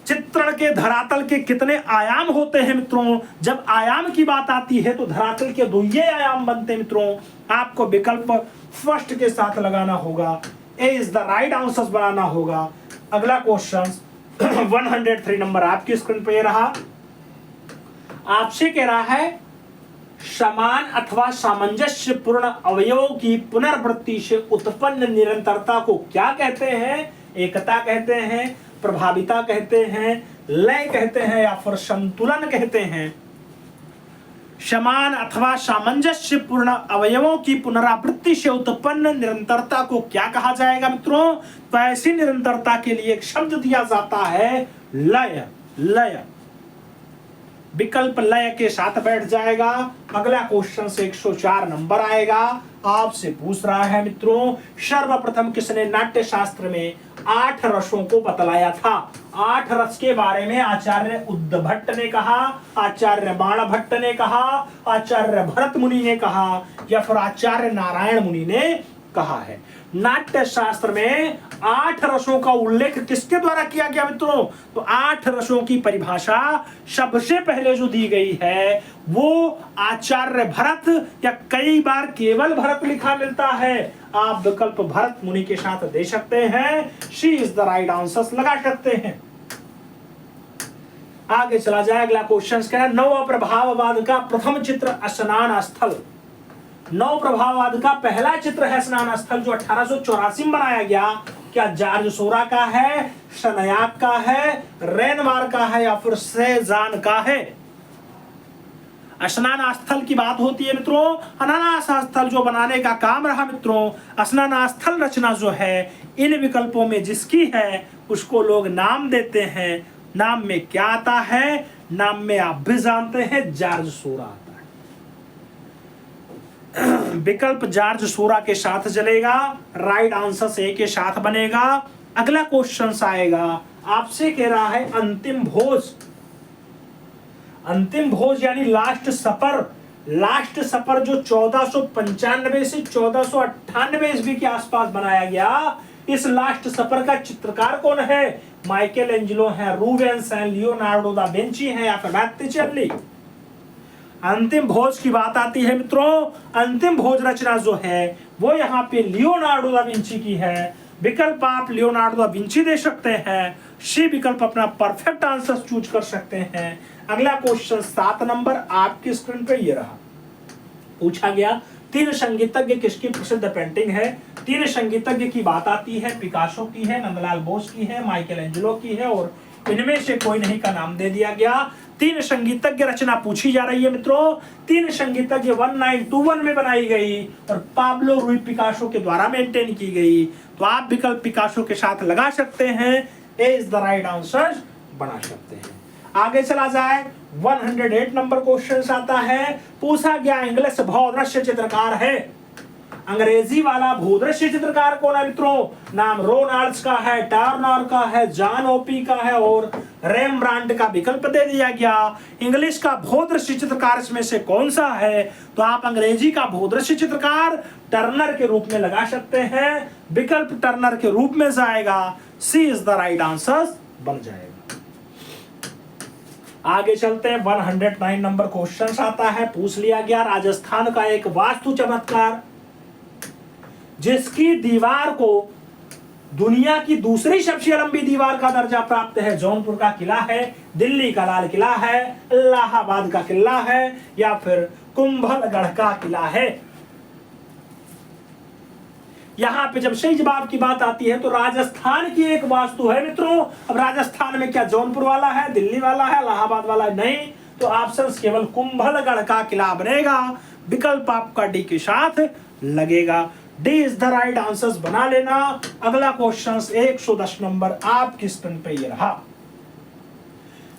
S1: चित्रण के धरातल के कितने आयाम होते हैं? मित्रों जब आयाम की बात आती है तो धरातल के 2 ये आयाम बनते हैं। मित्रों आपको विकल्प फर्स्ट के साथ लगाना होगा। ए इज द राइट आंसर बनाना होगा। अगला क्वेश्चन 103 नंबर आपकी स्क्रीन पे रहा। आपसे कह रहा है समान अथवा सामंजस्य पूर्ण अवयवों की पुनर्वृत्ति से उत्पन्न निरंतरता को क्या कहते हैं? एकता कहते हैं, प्रभाविता कहते हैं, लय कहते हैं, या फिर संतुलन कहते हैं। समान अथवा सामंजस्य पूर्ण अवयवों की पुनरावृत्ति से उत्पन्न निरंतरता को क्या कहा जाएगा? मित्रों तो ऐसी निरंतरता के लिए एक शब्द दिया जाता है लय। लय विकल्प लय के साथ बैठ जाएगा। अगला क्वेश्चन से 104 नंबर आएगा। आपसे पूछ रहा है मित्रों सर्वप्रथम किसने नाट्य शास्त्र में 8 रसों को बतलाया था? 8 रस के बारे में आचार्य उद्भट्ट ने कहा, आचार्य बाण भट्ट ने कहा, आचार्य भरत मुनि ने कहा, या फिर आचार्य नारायण मुनि ने कहा है? नाट्य शास्त्र में 8 रसों का उल्लेख किसके द्वारा किया गया? मित्रों तो 8 रसों की परिभाषा सबसे पहले जो दी गई है वो आचार्य भरत, या कई बार केवल भरत लिखा मिलता है। आप विकल्प भरत मुनि के साथ दे सकते हैं। She is the right answer लगा सकते हैं। आगे चला जाए। अगला क्वेश्चन कह रहा है नव प्रभाववाद का प्रथम चित्र स्नान स्थल। नव प्रभाववाद का पहला चित्र है स्नान स्थल जो 1884 में बनाया गया। क्या जॉर्ज सोरा का है, शनयाक का है, रेनमार का है, या फिर सेजान का है? स्नान स्थल की बात होती है मित्रों। अनानास स्थल जो बनाने का काम रहा मित्रों। स्नान स्थल रचना जो है इन विकल्पों में जिसकी है उसको लोग नाम देते हैं। नाम में क्या आता है? नाम में आप भी जानते हैं जॉर्ज सोरा आता है। विकल्प जॉर्ज सोरा के साथ चलेगा। राइट आंसर ए के साथ बनेगा। अगला क्वेश्चन आएगा। आपसे कह रहा है अंतिम भोज। अंतिम भोज यानी लास्ट सपर। लास्ट सपर जो 1495 से 1498 ईस्वी के आसपास बनाया गया। इस लास्ट सपर का चित्रकार कौन है? माइकल एंजेलो है, रूबेंस है, लियोनार्डो दा विंची है, या फिर बॉत्टिचेल्ली? अंतिम भोज की बात आती है मित्रों। अंतिम भोज रचना जो है वो यहाँ पे लियोनार्डो दा विंची की है। विकल्प आप लियोनार्डो दा विंची दे सकते हैं। सी विकल्प अपना परफेक्ट आंसर चूज कर सकते हैं। अगला क्वेश्चन 7 नंबर आपकी स्क्रीन पे ये रहा। पूछा गया 3 संगीतज्ञ किसकी प्रसिद्ध पेंटिंग है? 3 संगीतज्ञ की बात आती है। पिकासो की है, नंदलाल बोस की है, माइकल एंजेलो की है, और इनमें से कोई नहीं का नाम दे दिया गया। 3 संगीतज्ञ रचना पूछी जा रही है मित्रों। 3 संगीतज्ञ 1921 में बनाई गई और पाब्लो रुई पिकासो के द्वारा मेंटेन की गई। तो आप विकल्प पिकासो के साथ लगा सकते हैं, ए इज द राइट आंसर बना सकते हैं। आगे चला जाए, 108 नंबर क्वेश्चन आता है। पूछा गया इंग्लिश भूदृश्य चित्रकार है, अंग्रेजी वाला भूदृश्य चित्रकार कौन है मित्रों? नाम रोनाल्ड्स का है, टर्नर का है, जॉन ओपी का है और रेमब्रांड का विकल्प दे दिया गया। इंग्लिश का भूदृश्य चित्रकार इसमें से कौन सा है? तो आप अंग्रेजी का भूदृश्य चित्रकार टर्नर के रूप में लगा सकते हैं, विकल्प टर्नर के रूप में जाएगा, सी इज द राइट आंसर बन जाएगा। आगे चलते हैं, 109 नंबर क्वेश्चन आता है। पूछ लिया गया राजस्थान का एक वास्तु चमत्कार जिसकी दीवार को दुनिया की दूसरी सबसे लंबी दीवार का दर्जा प्राप्त है, जौनपुर का किला है, दिल्ली का लाल किला है, इलाहाबाद का किला है या फिर कुंभलगढ़ का किला है। यहां पे जब सही जवाब की बात आती है तो राजस्थान की एक वास्तु है मित्रों। अब राजस्थान में क्या जौनपुर वाला है, दिल्ली वाला है, इलाहाबाद वाला है? नहीं, तो ऑप्शन केवल कुंभलगढ़ का किला बनेगा, विकल्प आपका डी के साथ लगेगा। D is the right answer बना लेना। अगला क्वेश्चन 110 नंबर आपकी स्क्रीन पे ये रहा।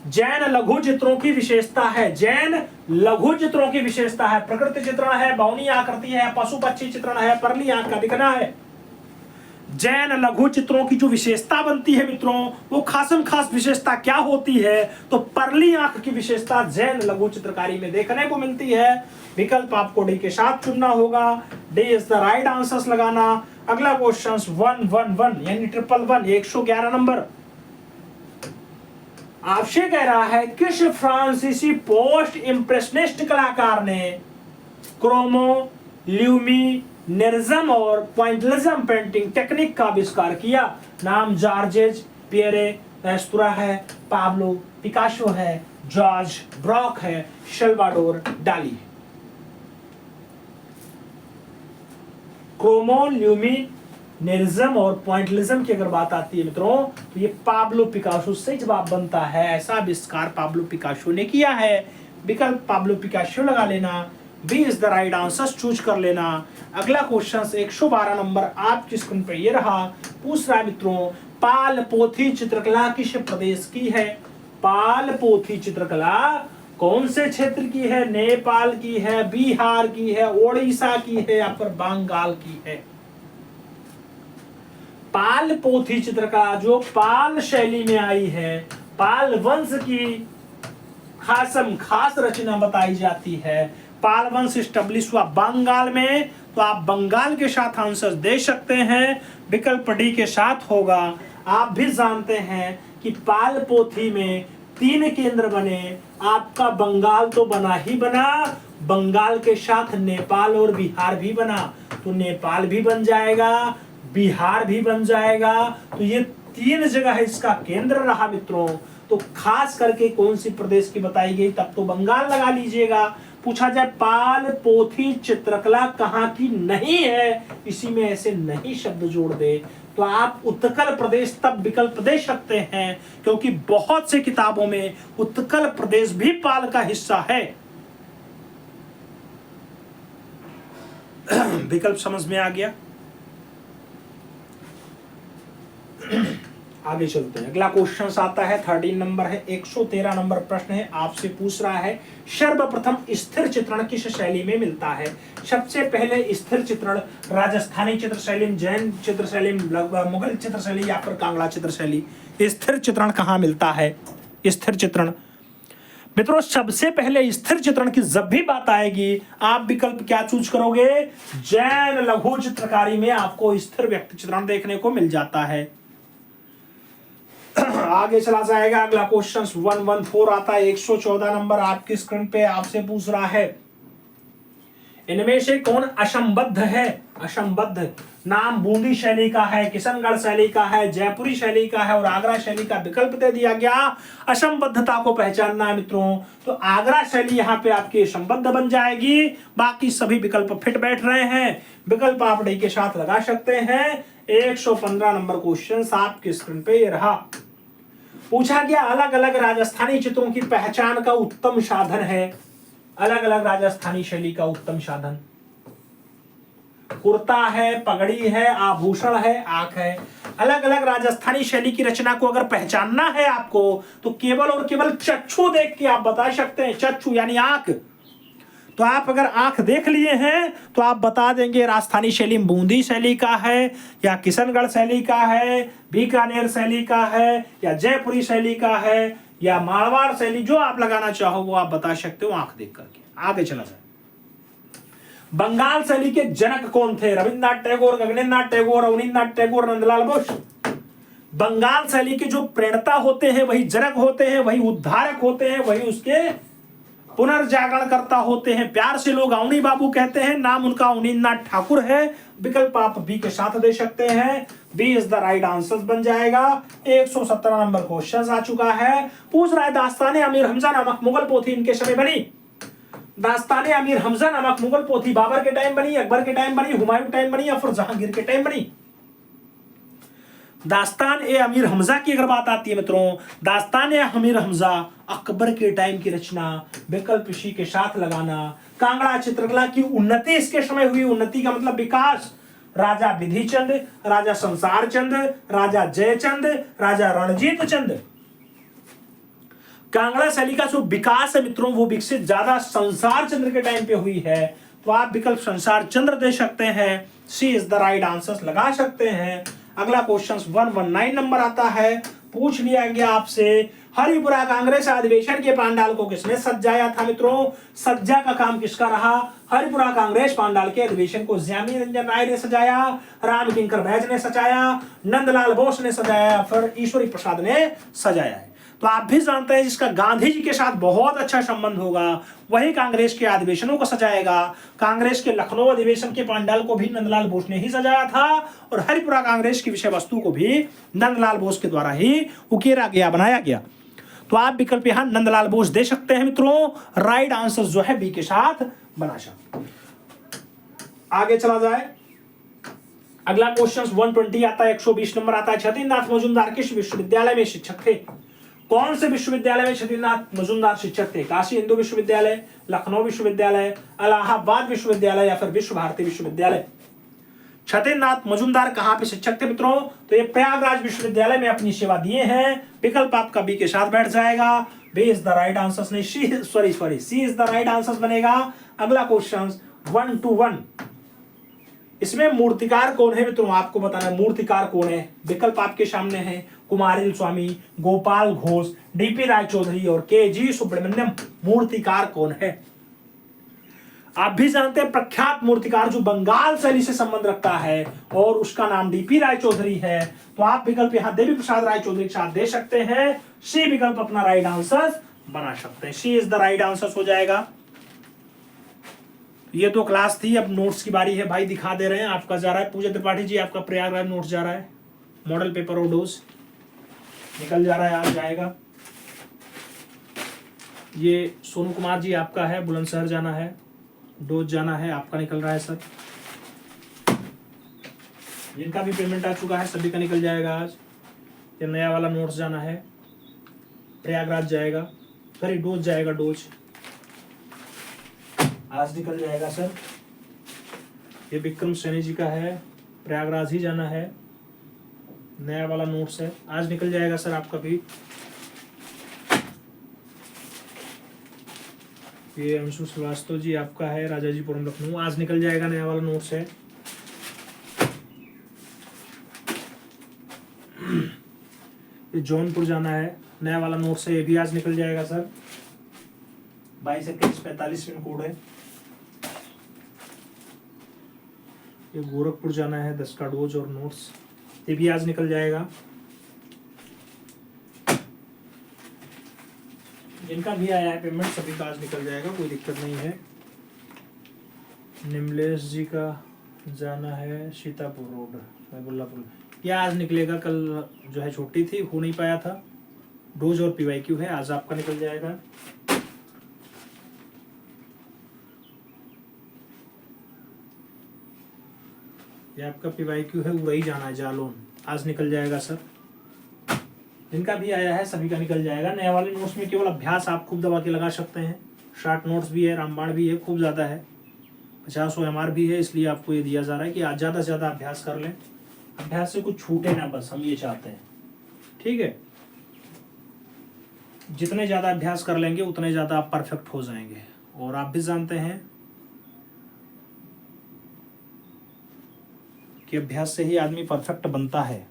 S1: जैन लघु चित्रों की विशेषता है, जैन लघु चित्रों की विशेषता है, प्रकृति चित्रण है, बौनी आकृति है, पशु पक्षी चित्रण है, परली आंख का दिखना है। जैन लघु चित्रों की जो विशेषता बनती है मित्रों, वो खासम खास विशेषता क्या होती है? तो परली आंख की विशेषता जैन लघु चित्रकारी में देखने को मिलती है। विकल्प आपको डी के साथ चुनना होगा, D is the right answer लगाना। अगला क्वेश्चन 111 यानी 111 111 नंबर आपसे कह रहा है, किस फ्रांसीसी पोस्ट इंप्रेशनिस्ट कलाकार ने क्रोमो, ल्यूमिनिज्म और पॉइंटिज्म पेंटिंग टेक्निक का आविष्कार किया? नाम जॉर्जेज पियरे रेस्तुरा है, पाब्लो पिकासो है, जॉर्ज ब्रॉक है, सल्वाडोर डाली। क्रोमो, ल्यूमिनिज्म और पॉइंटिज्म की अगर बात आती है मित्रों तो ये पाब्लो पिकासो से जवाब बनता है। ऐसा आविष्कार पाब्लो पिकासो ने किया है, विकल्प पाब्लो पिकासो लगा लेना, B is the right answer choose कर लेना। अगला क्वेश्चन 112 नंबर आपकी स्क्रीन पर ये रहा। पूछ रहा है मित्रों, पाल पोथी चित्रकला किस प्रदेश की है? पाल पोथी चित्रकला कौन से क्षेत्र की है? नेपाल की है, बिहार की है, ओडिशा की है या फिर बंगाल की है? पाल पोथी चित्रकला जो पाल शैली में आई है, पाल वंश की खासम खास रचना बताई जाती है। पाल वंश स्टैब्लिश हुआ बंगाल में, तो आप बंगाल के साथ आंसर दे सकते हैं, विकल्प डी के साथ होगा। आप भी जानते हैं कि पाल पोथी में 3 केंद्र बने, आपका बंगाल तो बना ही बना, बंगाल के साथ नेपाल और बिहार भी बना, तो नेपाल भी बन जाएगा, बिहार भी बन जाएगा। तो ये 3 जगह इसका केंद्र रहा मित्रों। तो खास करके कौन सी प्रदेश की बताई गई, तब तो बंगाल लगा लीजिएगा। पूछा जाए पाल पोथी चित्रकला कहाँ की नहीं है, इसी में ऐसे नहीं शब्द जोड़ दे, तो आप उत्कल प्रदेश तब विकल्प दे सकते हैं, क्योंकि बहुत से किताबों में उत्कल प्रदेश भी पाल का हिस्सा है। विकल्प समझ में आ गया? आगे चलते हैं, अगला क्वेश्चन आता है 13 नंबर है, 113 नंबर प्रश्न है। आपसे पूछ रहा है, सर्वप्रथम स्थिर चित्रण किस शैली में मिलता है? सबसे पहले स्थिर चित्रण राजस्थानी चित्र शैली, जैन चित्र शैली, मुगल चित्र शैली या फिर कांगड़ा चित्र शैली, स्थिर चित्रण कहाँ मिलता है? स्थिर चित्रण मित्रों, सबसे पहले स्थिर चित्रण की जब भी बात आएगी आप विकल्प क्या चूज करोगे? जैन लघु चित्रकारी में आपको स्थिर व्यक्ति चित्रण देखने को मिल जाता है। आगे चला जाएगा, अगला क्वेश्चन 114 आता है, 114 नंबर आपकी स्क्रीन पे आपसे पूछ रहा है, इनमें से कौन असंबद्ध है? असंबद्ध नाम बूंदी शैली का है, किशनगढ़ शैली का है, जयपुरी शैली का है और आगरा शैली का विकल्प दे दिया गया। असंबद्धता को पहचानना है मित्रों, तो आगरा शैली यहाँ पे आपकी असंबद्ध बन जाएगी, बाकी सभी विकल्प फिट बैठ रहे हैं, विकल्प आप डी के साथ लगा सकते हैं। 115 नंबर क्वेश्चन आपकी स्क्रीन पे ये रहा। पूछा गया अलग अलग राजस्थानी चित्रों की पहचान का उत्तम साधन है। अलग अलग राजस्थानी शैली का उत्तम साधन कुर्ता है, पगड़ी है, आभूषण है, आंख है। अलग अलग राजस्थानी शैली की रचना को अगर पहचानना है आपको तो केवल और केवल चक्षु देख के आप बता सकते हैं। चक्षु यानी आंख। तो आप अगर आंख देख लिए हैं तो आप बता देंगे राजस्थानी शैली बूंदी शैली का है या किशनगढ़ शैली का है, बीकानेर शैली का है या जयपुरी शैली का है या मारवाड़ शैली, जो आप लगाना चाहो वो आप बता सकते हो आंख देख करके। आगे चला जाए। बंगाल शैली के जनक कौन थे? रविन्द्रनाथ टैगोर, गगनेन्द्रनाथ टैगोर, अवनींद्रनाथ टैगोर, नंदलाल बोस। बंगाल शैली के जो प्रेरणा होते हैं वही जनक होते हैं, वही उद्धारक होते हैं, वही उसके पुनर्जागरणकर्ता होते हैं। प्यार से लोग अवनी बाबू कहते हैं। नाम उनका अवनींद्रनाथ ठाकुर है। विकल्प आप बी के साथ दे सकते हैं। B is the right answer बन जाएगा। 117 नंबर क्वेश्चन आ चुका है। पूछ रहा है दास्ताने अमीर हमजा नामक मुगल पोथी इनके समय बनी। दास्ताने अमीर हमजा नामक मुगल पोथी बाबर के टाइम बनी, अकबर के टाइम बनी, हुमायूं टाइम बनी या फिर जहांगीर के टाइम बनी? दास्तान ए अमीर हमजा की अगर बात आती है मित्रों, दास्तान ए अमीर हमजा अकबर के टाइम की रचना। विकल्प सी के साथ लगाना। कांगड़ा चित्रकला की उन्नति इसके समय हुई। उन्नति का मतलब विकास। राजा विधि चंद, राजा संसार चंद, राजा जयचंद, राजा रणजीत चंद। कांगड़ा शैली का जो विकास है मित्रों वो विकसित ज्यादा संसार चंद्र के टाइम पे हुई है। तो आप विकल्प संसार चंद्र दे सकते हैं। सी इज द राइट आंसर लगा सकते हैं। अगला क्वेश्चन 119 नंबर आता है। पूछ लिया गया आपसे हरिपुरा कांग्रेस अधिवेशन के पांडाल को किसने सजाया था मित्रों? सज्जा का काम किसका रहा? हरिपुरा कांग्रेस पांडाल के अधिवेशन को ज्ञानी रंजन राय ने सजाया, राम किंकर बैज ने सजाया, नंदलाल बोस ने सजाया, फिर ईश्वरी प्रसाद ने सजाया है। तो आप भी जानते हैं जिसका गांधी जी के साथ बहुत अच्छा संबंध होगा वही कांग्रेस के अधिवेशनों को सजाएगा। कांग्रेस के लखनऊ अधिवेशन के पांडाल को भी नंदलाल बोस ने ही सजाया था और हरिपुरा कांग्रेस की विषय वस्तु को भी नंदलाल बोस के द्वारा ही उकेरा गया, बनाया गया। तो आप विकल्प यहां नंदलाल बोस दे सकते हैं मित्रों। राइट आंसर जो है बी के साथ बना सकते। आगे चला जाए। अगला क्वेश्चन 120 आता है। 120 नंबर आता है। छतीन्द्रनाथ मजूमदार किस विश्वविद्यालय में शिक्षक थे? कौन से विश्वविद्यालय में छतीन्द्रनाथ मजूमदार शिक्षक थे? काशी हिंदू विश्वविद्यालय, लखनऊ विश्वविद्यालय, इलाहाबाद विश्वविद्यालय या फिर विश्व भारती विश्वविद्यालय? छतीन्द्रनाथ मजूमदार कहां पे शिक्षक थे मित्रों? तो ये प्रयागराज विश्वविद्यालय में अपनी सेवा दिए हैं। विकल्प आपका बी के साथ बैठ जाएगा। B is the right answer नहीं, C is the right answer बनेगा। अगला क्वेश्चन 121। इसमें मूर्तिकार कौन है मित्रों? आपको बताना है मूर्तिकार कौन है। विकल्प आपके सामने है। कुमारिल स्वामी, गोपाल घोष, डीपी राय चौधरी और के जी सुब्रमण्यम। मूर्तिकार कौन है? आप भी जानते हैं प्रख्यात मूर्तिकार जो बंगाल शैली से संबंध रखता है और उसका नाम डीपी राय चौधरी है। तो आप विकल्प यहां देवी प्रसाद राय चौधरी के साथ दे सकते हैं। सी विकल्प अपना राइट आंसर बना सकते हैं। सी इज द राइट आंसर हो जाएगा। ये तो क्लास थी, अब नोट्स की बारी है। भाई दिखा दे रहे हैं आपका जा रहा है। पूजा त्रिपाठी जी आपका प्रयागराज नोट्स जा रहा है। मॉडल पेपर और डोज निकल जा रहा है, आज जाएगा। ये सोनू कुमार जी आपका है, बुलंदशहर जाना है, डोज जाना है, आपका निकल रहा है सर। जिनका भी पेमेंट आ चुका है सभी का निकल जाएगा आज। ये नया वाला नोट्स जाना है, प्रयागराज जाएगा, सॉरी डोज जाएगा, डोज आज निकल जाएगा सर। ये विक्रम सैनी जी का है, प्रयागराज ही जाना है, नया वाला नोट्स है, आज निकल जाएगा सर आपका भी। ये अंशु श्रीवास्तव जी आपका है, राजाजीपुरम लखनऊ, आज निकल जाएगा, नया वाला नोट्स है। ये जौनपुर जाना है, नया वाला नोट्स है, ये भी आज निकल जाएगा सर। 22-21-45 पिन कोड है। ये गोरखपुर जाना है, 10 का डोज और नोट्स, ये भी आज निकल जाएगा। जिनका भी आया है पेमेंट सभी का आज निकल जाएगा, कोई दिक्कत नहीं है। निमलेश जी का जाना है सीतापुर रोड, महबुल्लापुर, ये आज निकलेगा, कल जो है छुट्टी थी, हो नहीं पाया था। डोज और पीवाईक्यू है, आज आपका निकल जाएगा। ये आपका पीवाईक्यू है, उड़ई जाना है, जालौन, आज निकल जाएगा सर। जिनका भी आया है सभी का निकल जाएगा। नए वाले नोट्स में केवल अभ्यास आप खूब दबा के लगा सकते हैं। शॉर्ट नोट्स भी है, रामबाण भी है, खूब ज़्यादा है, 50 OMR भी है, इसलिए आपको ये दिया जा रहा है कि आज ज़्यादा से ज़्यादा अभ्यास कर लें, अभ्यास से कुछ छूटे ना, बस हम ये चाहते हैं। ठीक है, जितने ज़्यादा अभ्यास कर लेंगे उतने ज़्यादा आप परफेक्ट हो जाएंगे। और आप भी जानते हैं कि अभ्यास से ही आदमी परफेक्ट बनता है।